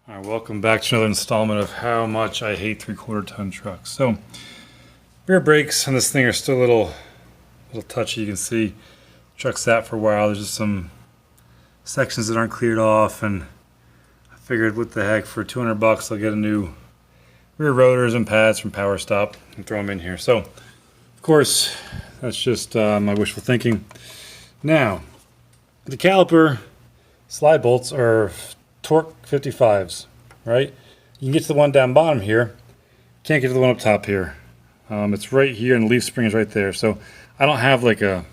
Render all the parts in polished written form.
All right, welcome back to another installment of how much I hate 3/4 ton trucks. So, rear brakes on this thing are still a little touchy. You can see truck sat for a while. There's just some sections that aren't cleared off, and I figured, what the heck, for 200 bucks, I'll get a new rear rotors and pads from Power Stop and throw them in here. So, of course, that's just my wishful thinking. Now, the caliper slide bolts are torque 55s, right? You can get to the one down bottom here. Can't get to the one up top here. It's right here, and the leaf spring is right there. So I don't have like a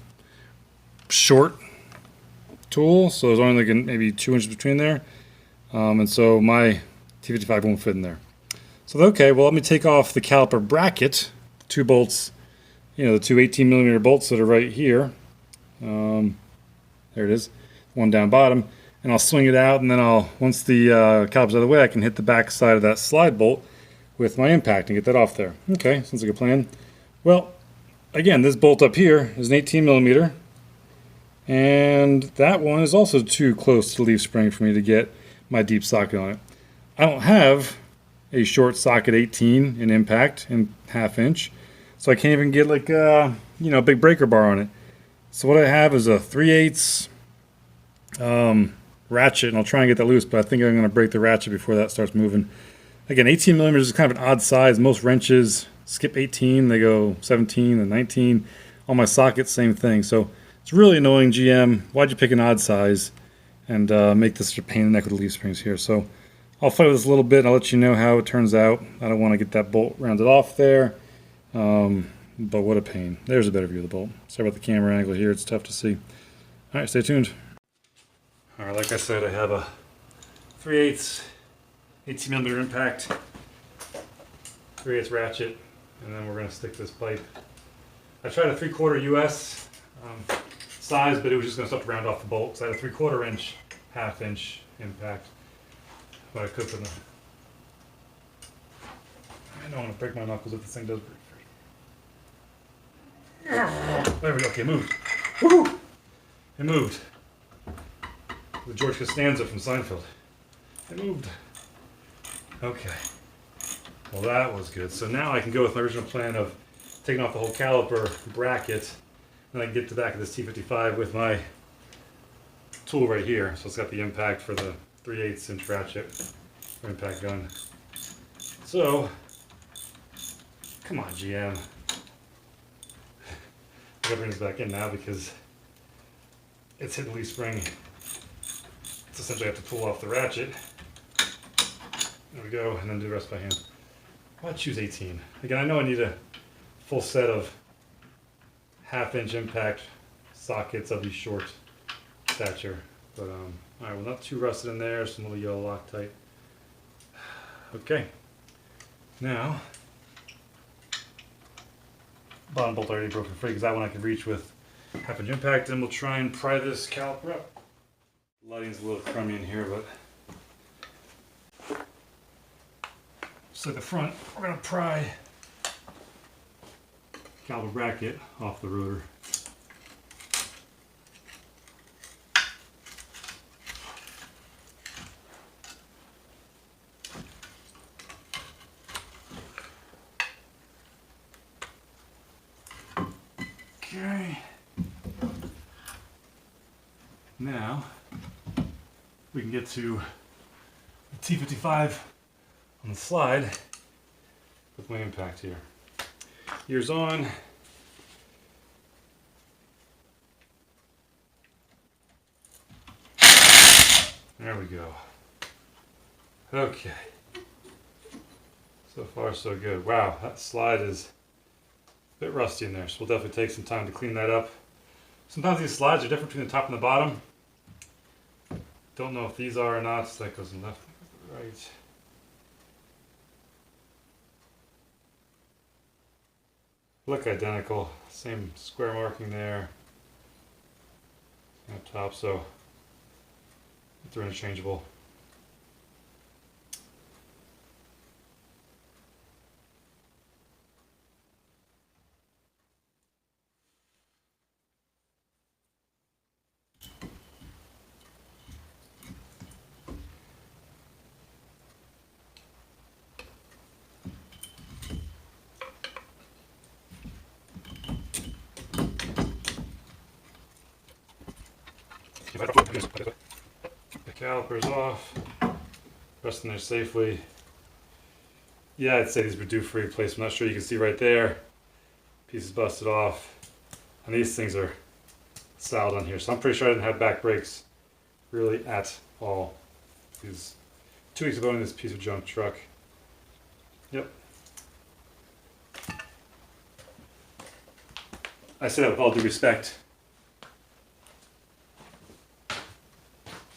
short tool, so there's only like maybe 2 inches between there. And so my T55 won't fit in there. So okay, well, let me take off the caliper bracket, the 2 bolts, the two 18mm bolts that are right here. There it is, one down bottom. And I'll swing it out, and then once the caliper's out of the way, I can hit the back side of that slide bolt with my impact and get that off there. Okay, sounds like a plan. Well, again, this bolt up here is an 18mm, and that one is also too close to the leaf spring for me to get my deep socket on it. I don't have a short socket 18 in impact in 1/2 inch, so I can't even get like a big breaker bar on it. So what I have is a 3/8 ratchet, and I'll try and get that loose, but I think I'm going to break the ratchet before that starts moving. Again, 18mm is kind of an odd size. Most wrenches skip 18, they go 17 and 19. All my sockets, same thing. So it's really annoying, GM. Why'd you pick an odd size and make this a pain in the neck with the leaf springs here? So I'll fight with this a little bit, and I'll let you know how it turns out. I don't want to get that bolt rounded off there, but what a pain. There's a better view of the bolt. Sorry about the camera angle here. It's tough to see. All right, stay tuned. All right, like I said, I have a 3/8 18mm impact, 3/8 ratchet, and then we're going to stick this pipe. I tried a 3/4 US size, but it was just going to start to round off the bolt. So I had a 3/4 inch, 1/2 inch impact. But I could put in I know I'm going to break my knuckles if this thing does break free. There we go. Okay, it moved. Woo! It moved. The George Costanza from Seinfeld. It moved. Okay. Well, that was good. So now I can go with my original plan of taking off the whole caliper bracket, and I can get to the back of this T55 with my tool right here. So it's got the impact for the 3/8 inch ratchet for impact gun. So, come on, GM. I gotta bring this back in now because it's hitting the leaf spring. So essentially I have to pull off the ratchet. There we go, and then do the rest by hand. Why choose 18? Again, I know I need a full set of 1/2 inch impact sockets of these short stature. But alright, well, not too rusted in there, some little yellow Loctite. Okay. Now, bottom bolt already broken free because that one I can reach with 1/2 inch impact, and we'll try and pry this caliper up. Lighting's a little crummy in here, but so at the front, we're going to pry caliper bracket off the rotor. Okay. Now we can get to the T55 on the slide with my impact here. Ears on. There we go. Okay. So far so good. Wow, that slide is a bit rusty in there, so we'll definitely take some time to clean that up. Sometimes these slides are different between the top and the bottom. Don't know if these are or not, so that goes in left, right. Look identical, same square marking there. Up top, so they're interchangeable. The calipers off, resting there safely. Yeah, I'd say these were due for replacement. I'm not sure you can see right there. Pieces busted off. And these things are solid on here. So I'm pretty sure I didn't have back brakes really at all. These 2 weeks of owning this piece of junk truck. Yep. I say that with all due respect.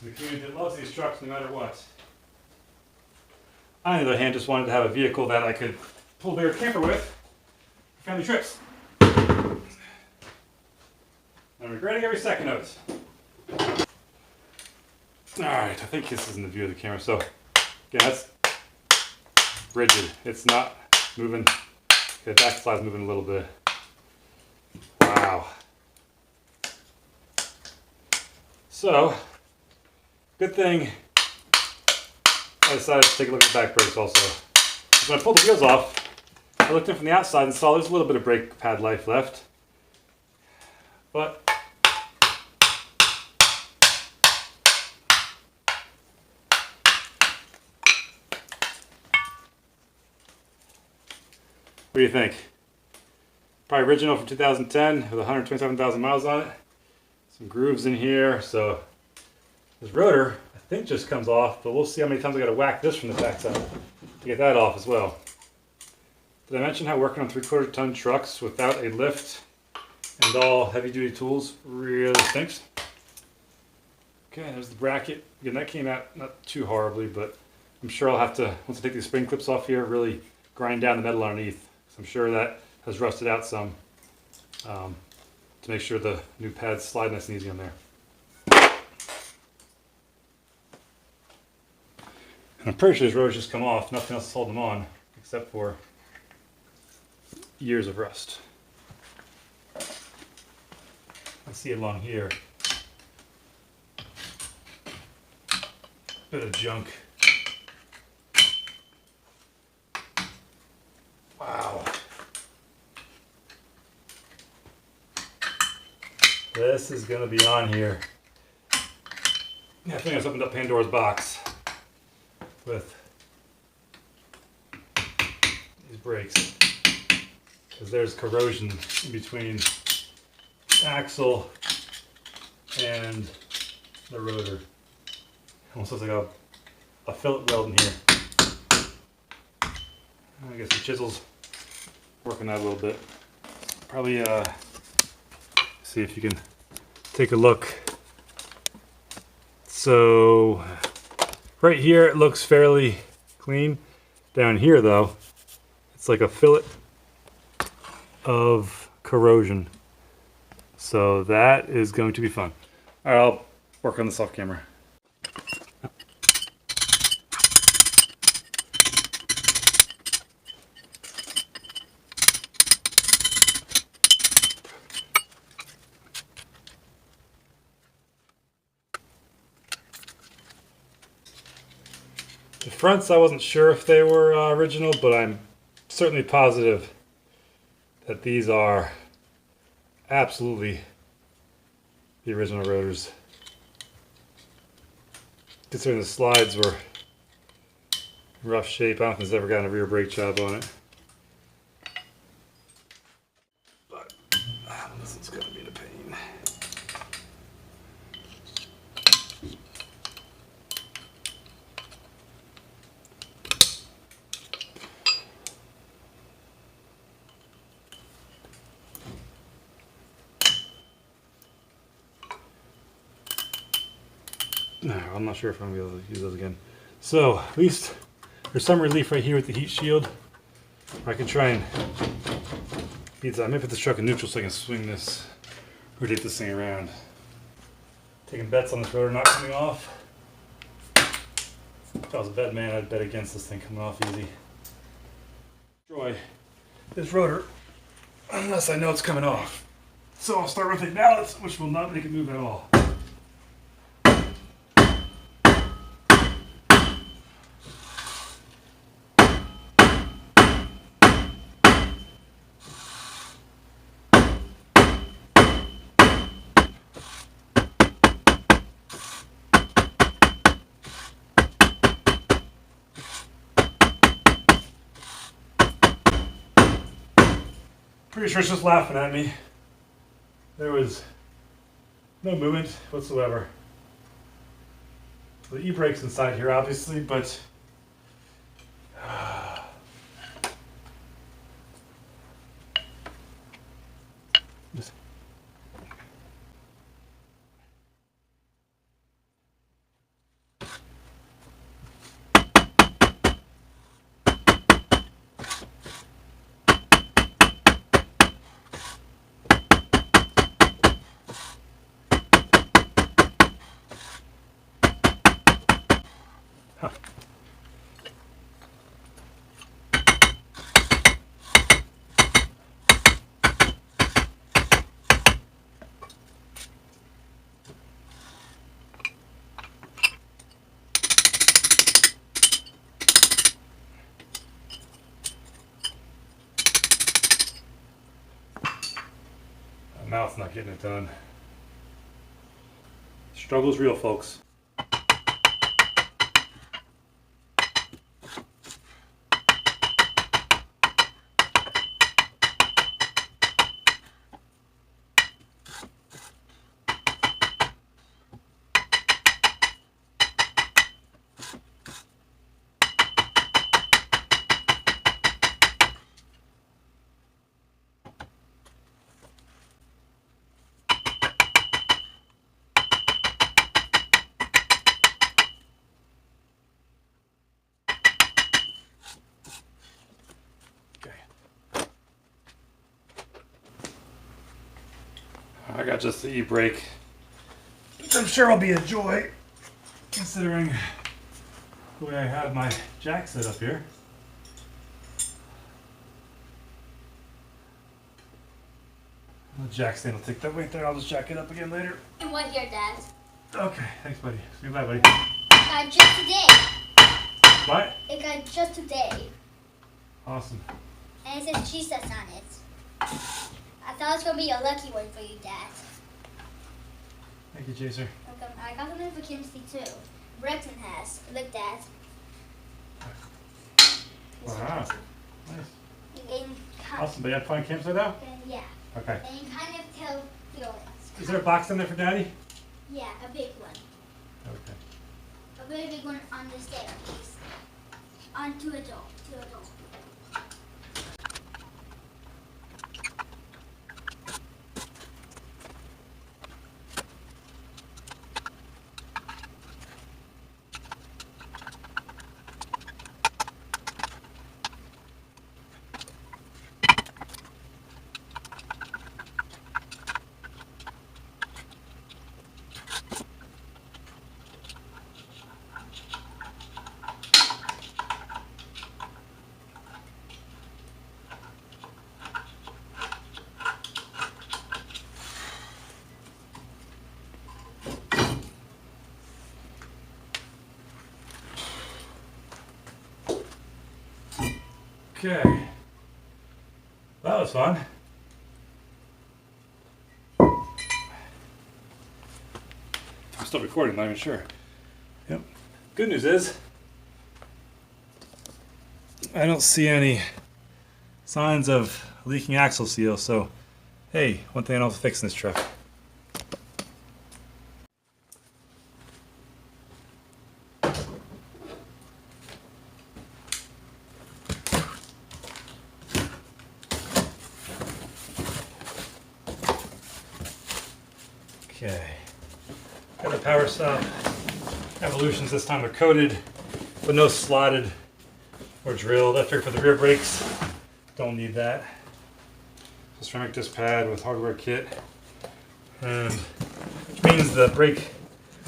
The community that loves these trucks no matter what. I, on the other hand, just wanted to have a vehicle that I could pull a bigger camper with for family trips. I'm regretting every second of it. Alright, I think this is in the view of the camera. So, again, that's rigid. It's not moving. Okay, the back slide's moving a little bit. Wow. So, good thing I decided to take a look at the back brakes also. When I pulled the wheels off, I looked in from the outside and saw there's a little bit of brake pad life left. But what do you think? Probably original from 2010 with 127,000 miles on it. Some grooves in here, so this rotor I think just comes off, but we'll see how many times I got to whack this from the backside to get that off as well. Did I mention how working on 3/4 ton trucks without a lift and all heavy duty tools really stinks? Okay, there's the bracket. Again, that came out not too horribly, but I'm sure I'll have to, once I take these spring clips off here, really grind down the metal underneath. So I'm sure that has rusted out some to make sure the new pads slide nice and easy on there. And I'm pretty sure these rotors just come off. Nothing else is holding them on except for years of rust. I see along here bit of junk. Wow. This is going to be on here. Yeah, I think I just opened up Pandora's box with these brakes, because there's corrosion in between the axle and the rotor. Almost looks like a fillet weld in here. I guess the chisel's working that a little bit. Probably see if you can take a look. So right here it looks fairly clean. Down here though, it's like a fillet of corrosion. So that is going to be fun. All right, I'll work on this off camera. The fronts, I wasn't sure if they were original, but I'm certainly positive that these are absolutely the original rotors. Considering the slides were in rough shape, I don't think it's ever gotten a rear brake job on it. But this is going to be a pain. No, I'm not sure if I'm going to be able to use those again. So, at least there's some relief right here with the heat shield. I can try and beat that. I may put this truck in neutral so I can swing this, rotate this thing around. Taking bets on this rotor not coming off. If I was a bet man, I'd bet against this thing coming off easy. Destroy this rotor unless I know it's coming off. So I'll start rotating balance, which will not make it move at all. Pretty sure it's just laughing at me. There was no movement whatsoever. The e-brake's inside here, obviously, but my mouth's not getting it done. Struggle's real, folks. I got just the e-brake, which I'm sure will be a joy, considering the way I have my jack set up here. The jack stand will take that weight there. I'll just jack it up again later. And what here, Dad? Okay, thanks, buddy. See you later, buddy. Got just today. What? It got just today. Awesome. And it says Jesus on it. I thought it was going to be a lucky one for you, Dad. Thank you, Chaser. Okay, I got something for Kimsey, too. Brenton has. Look, Dad. Wow. Nice. And Awesome. But you have fun campsite though? yeah. Okay. And you kind of tell feelings. Is there a box in there for Daddy? Yeah, a big one. Okay. A very big one on the staircase. Onto a door. To a door. Okay. That was fun. I'm still recording, not even sure. Yep. Good news is, I don't see any signs of leaking axle seal, so hey, one thing I don't have to fix in this truck. Okay, got the power stop evolutions. This time they're coated, but no slotted or drilled. I figured for the rear brakes, don't need that. Ceramic disc pad with hardware kit, and which means the brake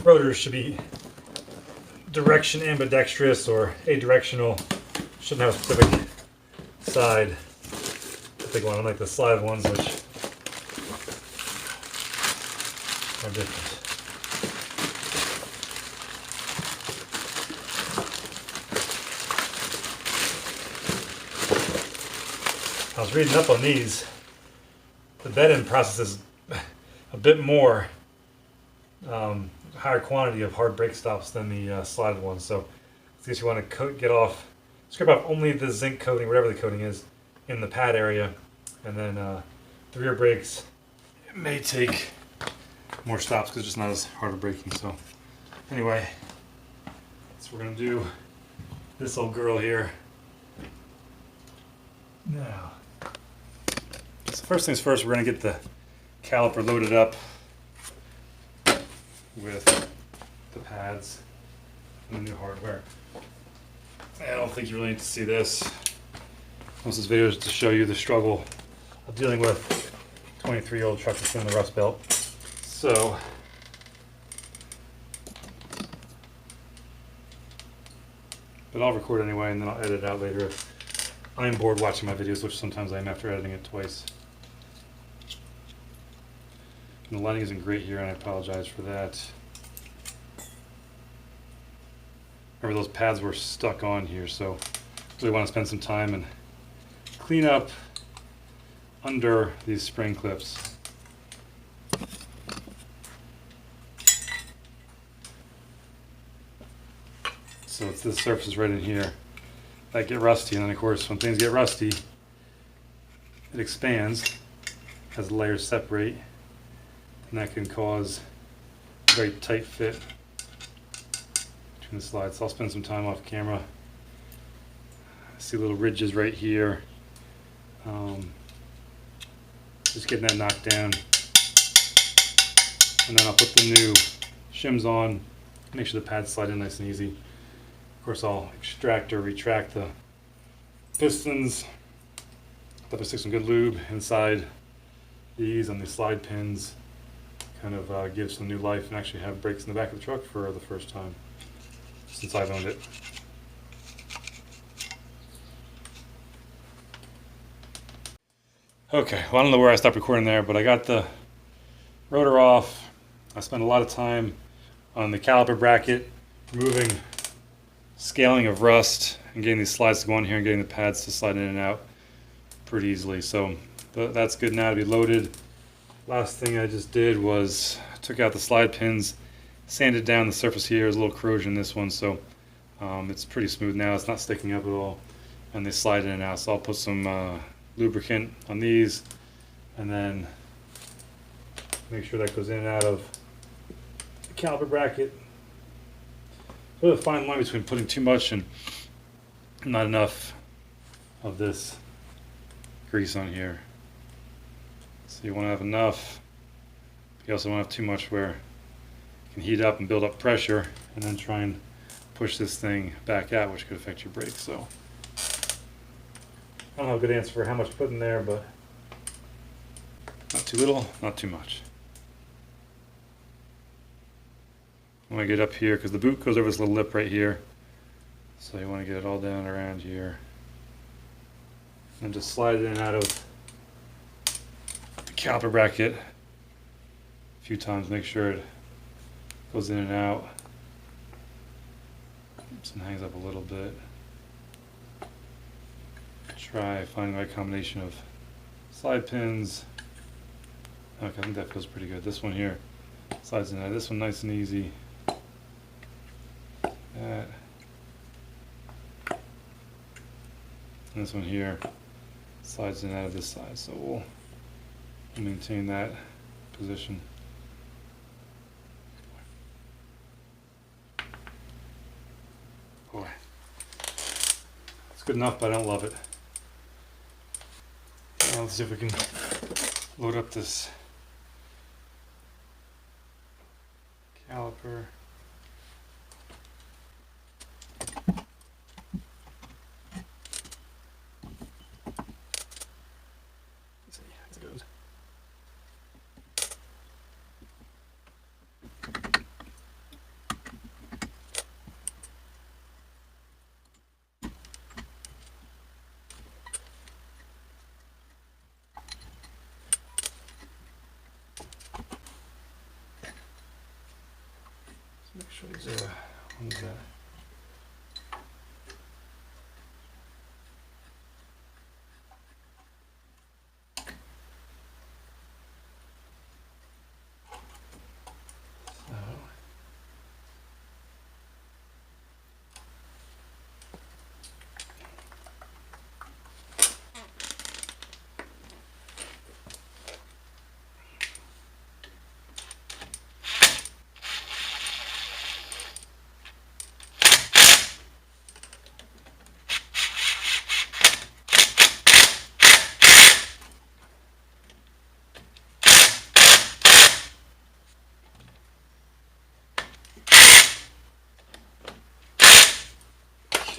rotors should be direction ambidextrous or adirectional. Shouldn't have a specific side. The big one, unlike the slide ones, which are different. I was reading up on these. The bed-in process is a bit more higher quantity of hard brake stops than the slotted ones. So I guess you want to scrape off only the zinc coating, whatever the coating is, in the pad area, And then the rear brakes, it may take more stops because it's just not as hard of braking. So anyway, so we're gonna do this old girl here now. So first things first, we're gonna get the caliper loaded up with the pads and the new hardware. I don't think you really need to see this. Most of this video is to show you the struggle of dealing with a 23-year-old truck that's in the rust belt. So, but I'll record anyway and then I'll edit it out later if I'm bored watching my videos, which sometimes I am after editing it twice. And the lighting isn't great here and I apologize for that. Remember those pads were stuck on here, so really want to spend some time and clean up under these spring clips. So it's this surface right in here that get rusty, and then of course when things get rusty, it expands as the layers separate, and that can cause a very tight fit between the slides. So I'll spend some time off camera. I see little ridges right here. Just getting that knocked down. And then I'll put the new shims on, make sure the pads slide in nice and easy. Of course I'll extract or retract the pistons. I'll stick some good lube inside these on the slide pins. Kind of give some new life and actually have brakes in the back of the truck for the first time since I've owned it. Okay, well I don't know where I stopped recording there, but I got the rotor off. I spent a lot of time on the caliper bracket, removing scaling of rust and getting these slides to go on here and getting the pads to slide in and out pretty easily. So that's good now to be loaded. Last thing I just did was I took out the slide pins, sanded down the surface here. There's a little corrosion in this one, so it's pretty smooth now. It's not sticking up at all, and they slide in and out. So I'll put some lubricant on these and then make sure that goes in and out of the caliper bracket. There's a fine line between putting too much and not enough of this grease on here. So you want to have enough, but you also don't have too much where it can heat up and build up pressure and then try and push this thing back out, which could affect your brakes. So I don't have a good answer for how much to put in there, but not too little, not too much. I want to get up here because the boot goes over this little lip right here. So you want to get it all down around here. And just slide it in and out of the caliper bracket a few times. Make sure it goes in and out. Oops, and hangs up a little bit. Try finding the right combination of slide pins. Okay, I think that feels pretty good. This one here slides in there. This one nice and easy. That. And this one here slides in out of this side. So we'll maintain that position. Boy, it's good enough, but I don't love it. Now let's see if we can load up this caliper. Let's see how it goes. Make sure these are ones that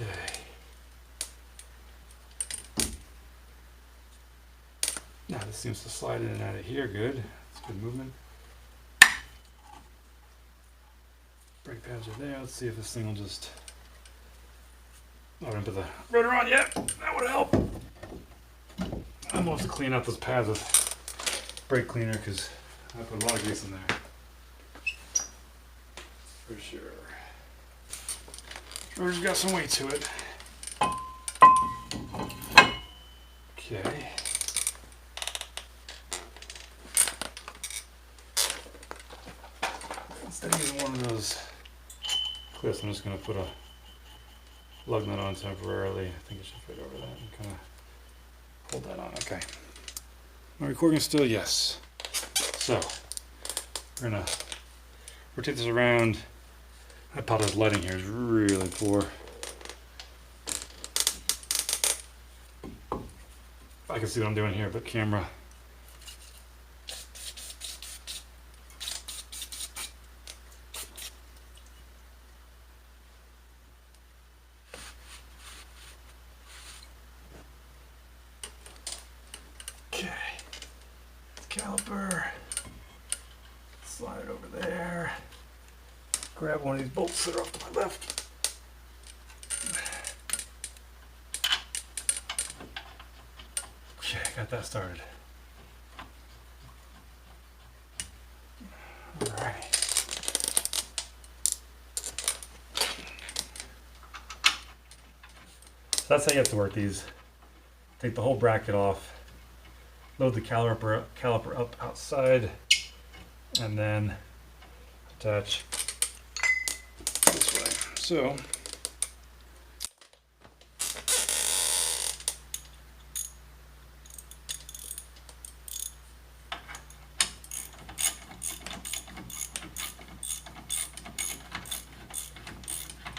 Okay. Now this seems to slide in and out of here good. It's good movement. Brake pads are there. Let's see if this thing will just... I haven't put the rotor on yet. That would help. I'm going to have to clean out those pads with brake cleaner because I put a lot of grease in there. For sure. Rotor's got some weight to it. Okay. Instead of using one of those clips, I'm just going to put a lug nut on temporarily. I think it should fit over that and kind of hold that on. Okay. My recording still? Yes. So, we're going to rotate this around. I apologize, lighting here is really poor. I can see what I'm doing here, but camera. Okay. Caliper. Slide it over there. Grab one of these bolts that are off to my left. Okay, got that started. Alright. So that's how you have to work these. Take the whole bracket off, load the caliper up outside, and then attach this way. So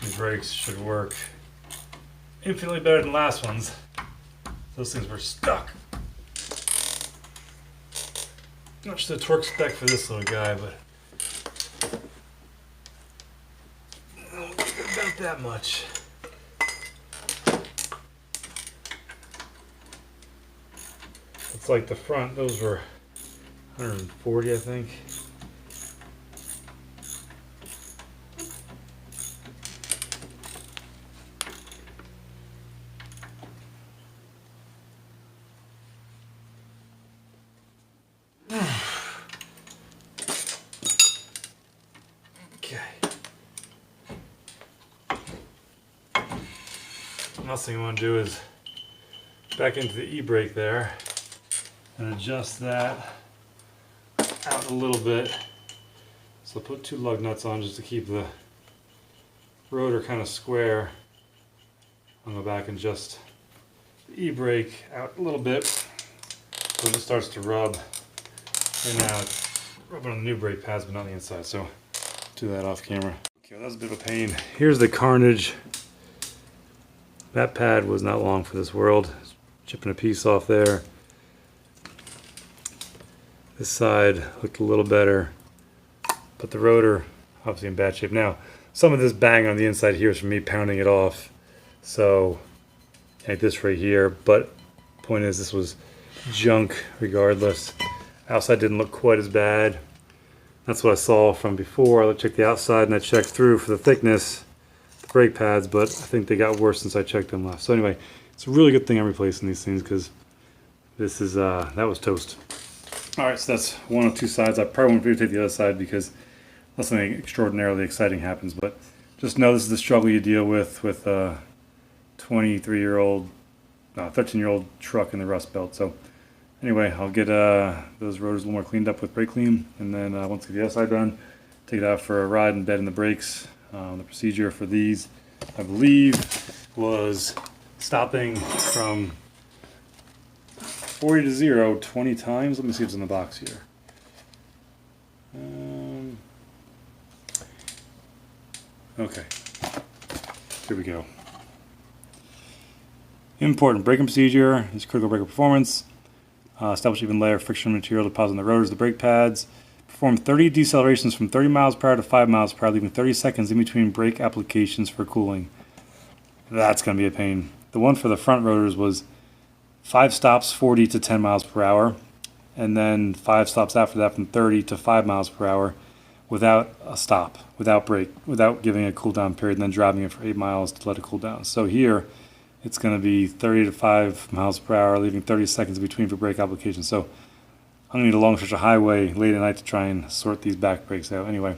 these brakes should work infinitely better than last ones. Those things were stuck. Not just the torque spec for this little guy, but about that much. It's like the front, those were 140, I think. Last thing I want to do is back into the e-brake there and adjust that out a little bit. So I'll put 2 lug nuts on just to keep the rotor kind of square. I'll go back and adjust the e-brake out a little bit so it just starts to rub. And now it's rubbing on the new brake pads but not on the inside, so do that off camera. Okay, well, that was a bit of a pain. Here's the carnage. That pad was not long for this world. Chipping a piece off there. This side looked a little better, but the rotor obviously in bad shape. Now, some of this bang on the inside here is from me pounding it off. So, like this right here. But point is, this was junk regardless. Outside didn't look quite as bad. That's what I saw from before. I checked the outside and I checked through for the thickness. Brake pads, but I think they got worse since I checked them last. So anyway, it's a really good thing I'm replacing these things because this is that was toast. All right, so that's one of 2 sides. I probably won't videotape the other side because unless something extraordinarily exciting happens. But just know this is the struggle you deal with a 23-year-old, 13-year-old truck in the Rust Belt. So anyway, I'll get those rotors a little more cleaned up with brake clean, and then once I get the other side done, take it out for a ride and bed in the brakes. The procedure for these, I believe, was stopping from 40 to 0 20 times. Let me see if it's in the box here. Okay, here we go. Important braking procedure is critical breaker performance. Establish even layer friction material deposit on the rotors, the brake pads. Perform 30 decelerations from 30 miles per hour to 5 miles per hour, leaving 30 seconds in between brake applications for cooling. That's going to be a pain. The one for the front rotors was 5 stops, 40 to 10 miles per hour, and then 5 stops after that from 30 to 5 miles per hour without a stop, without brake, without giving a cool down period, and then driving it for 8 miles to let it cool down. So here, it's going to be 30 to 5 miles per hour, leaving 30 seconds in between for brake application. So I'm going to need a long stretch of highway late at night to try and sort these back brakes out. Anyway,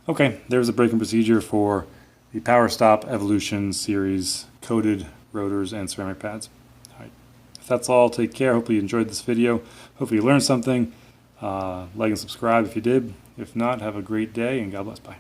okay, there's the braking procedure for the Power Stop Evolution Series coated rotors and ceramic pads. All right, if that's all, take care. Hopefully you enjoyed this video. Hopefully you learned something. Like and subscribe if you did. If not, have a great day and God bless. Bye.